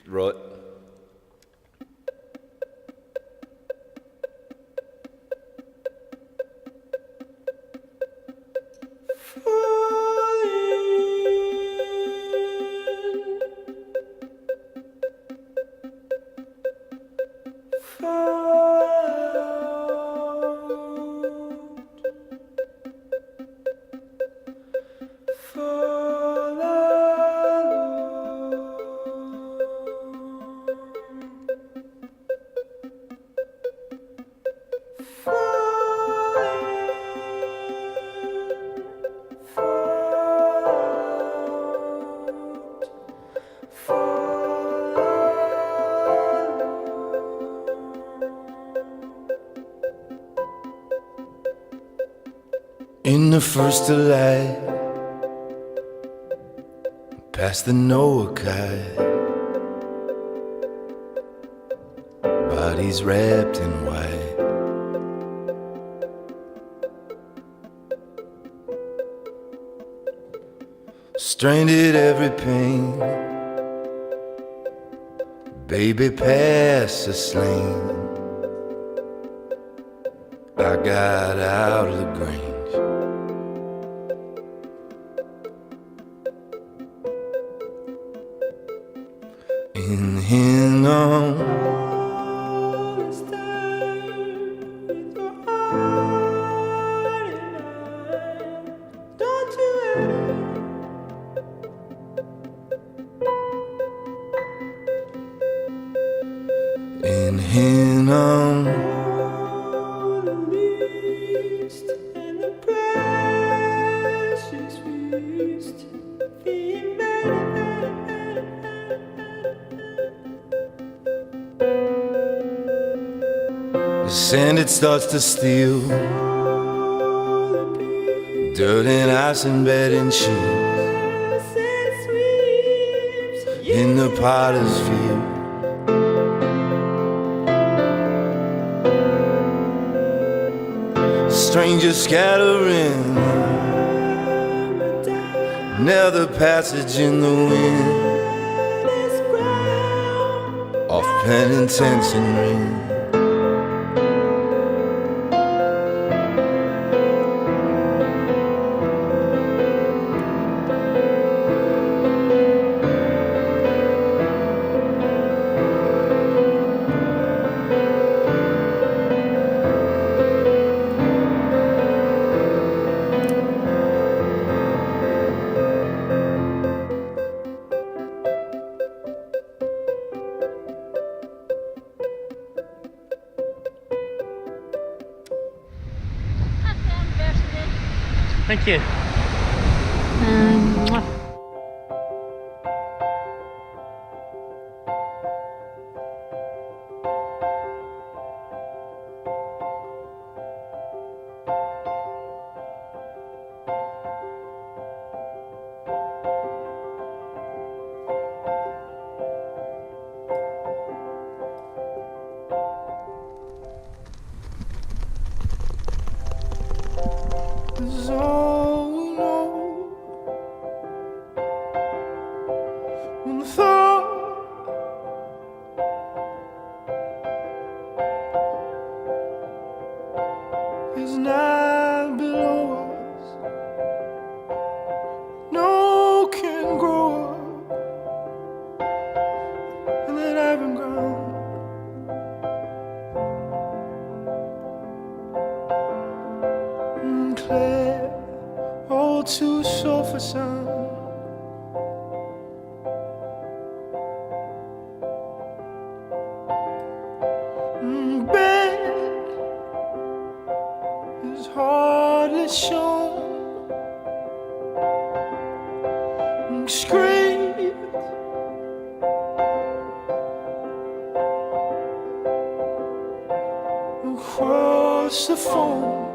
Right. In the first of light, past the Noah kite, bodies wrapped in white. Stranded every pain, baby past the slain. I got out of the Grange. In him on in him on the sand, it starts to steal dirt and ice and bed and shoes in the potter's field. Strangers scattering, another passage in the wind, off penitence and ring. Thank you. Is not below us. No can grow up and let heaven ground. Clear, all too soft for sound. Hardly shown, screamed across the phone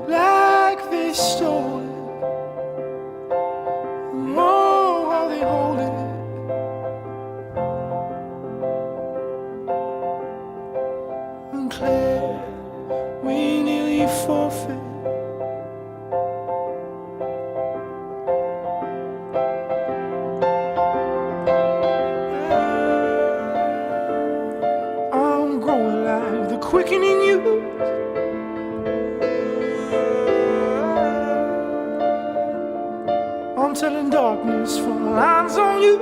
like they stole it. Oh, how they hold it. Unclear, we nearly forfeit. I'm telling darkness for lines on you.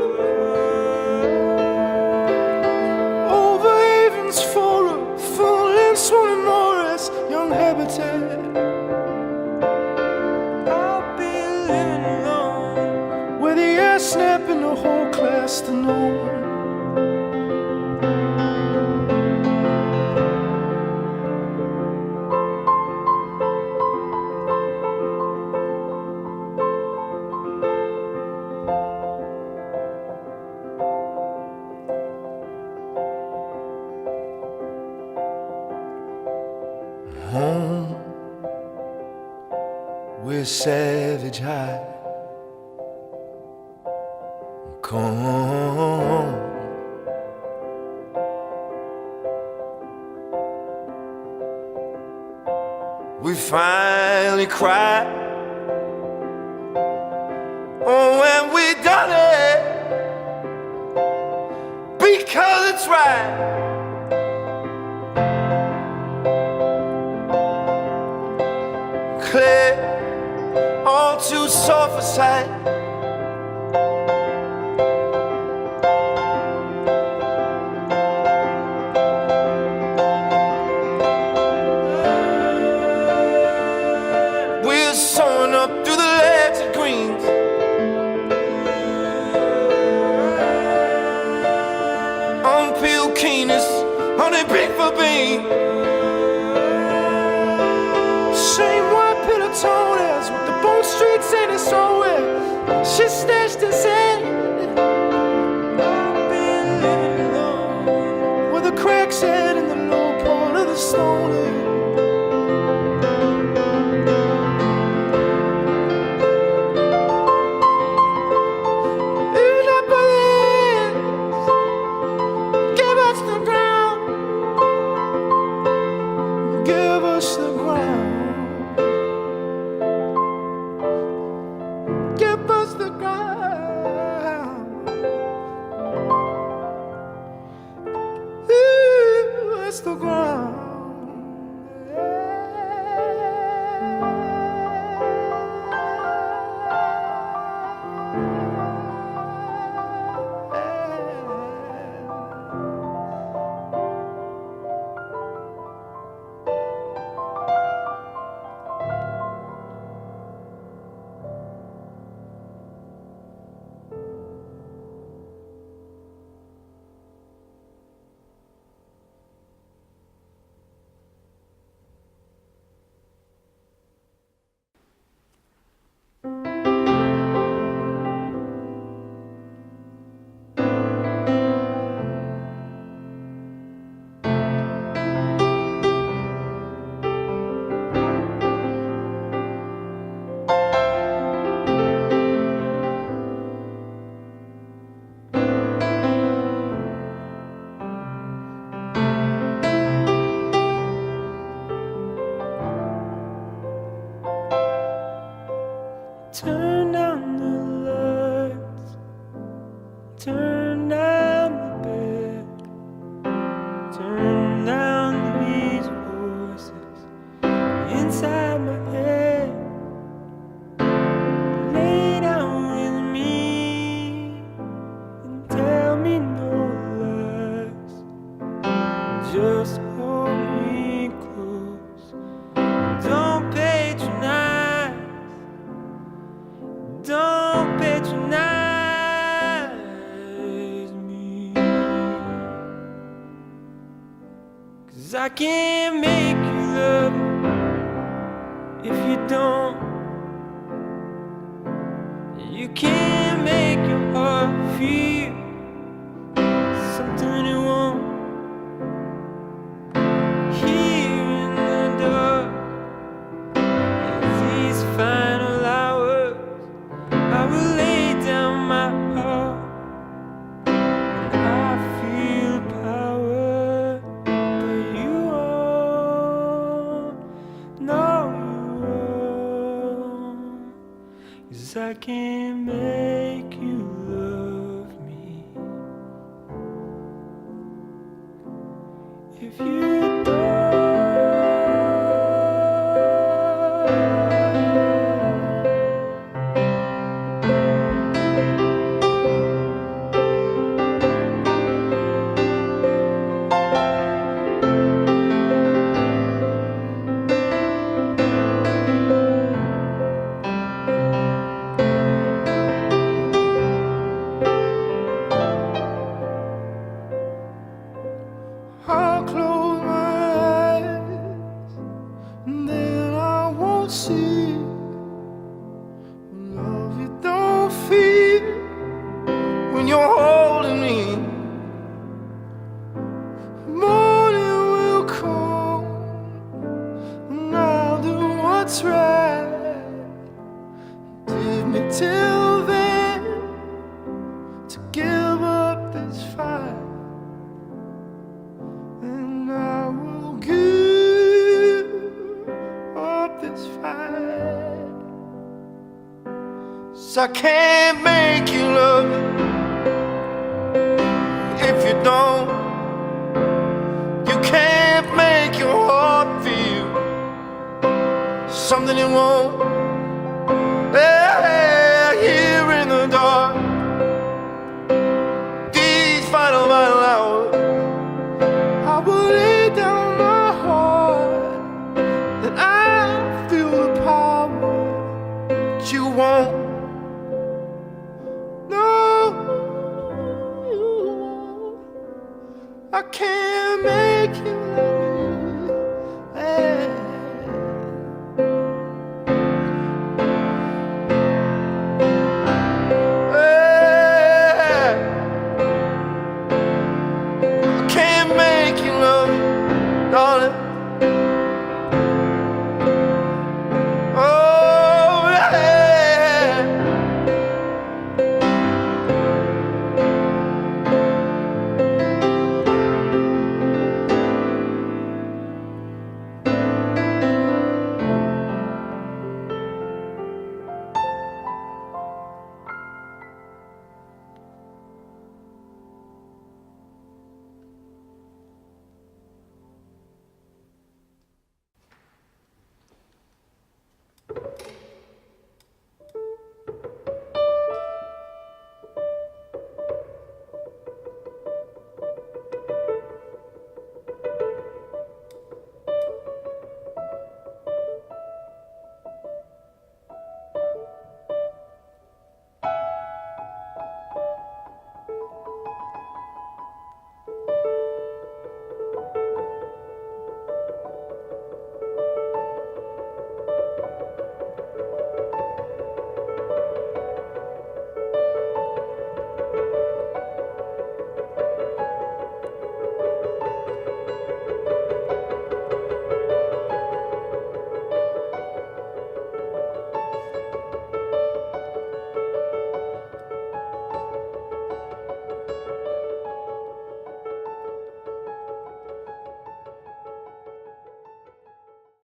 Over havens for a full and swollen Morris, young habitat. I'll be living alone, where the air snapping the whole class to know. Home, where savage high. Come home. We finally cry. Oh, when we done it, because it's right. Clear, all too soft for sight. We're sewing up through the legs of greens. Unpeeled keenness, honey bean for bean. Same white pillow toenails with the bone streets in his soul. She snatched his head. I've been living alone, with the cracks head in the low part of the stone. Give us the ground. Give us the ground. Give us the ground. Give us the ground. Turn down the lights, turn down the bed, turn down these voices inside my head. Lay down with me and tell me no lies. Just hold me close, don't patronize. Don't patronize me, 'cause I can't make you love me if you don't. You can't make your heart feel something it won't. Here in the dark, in these final hours, I will lay down my heart, and I feel power, but you won't, no you won't, 'cause I can't make you love me. you're holding me. Morning will come, and I'll do what's right. Give me till then to give up this fight, and I will give up this fight. 'Cause I can't make you love me if you don't. You can't make your heart feel something it won't. Yeah, here in the dark, these final hours, I will lay down my heart, and I feel the power that you won't. No, you won't. I can't make you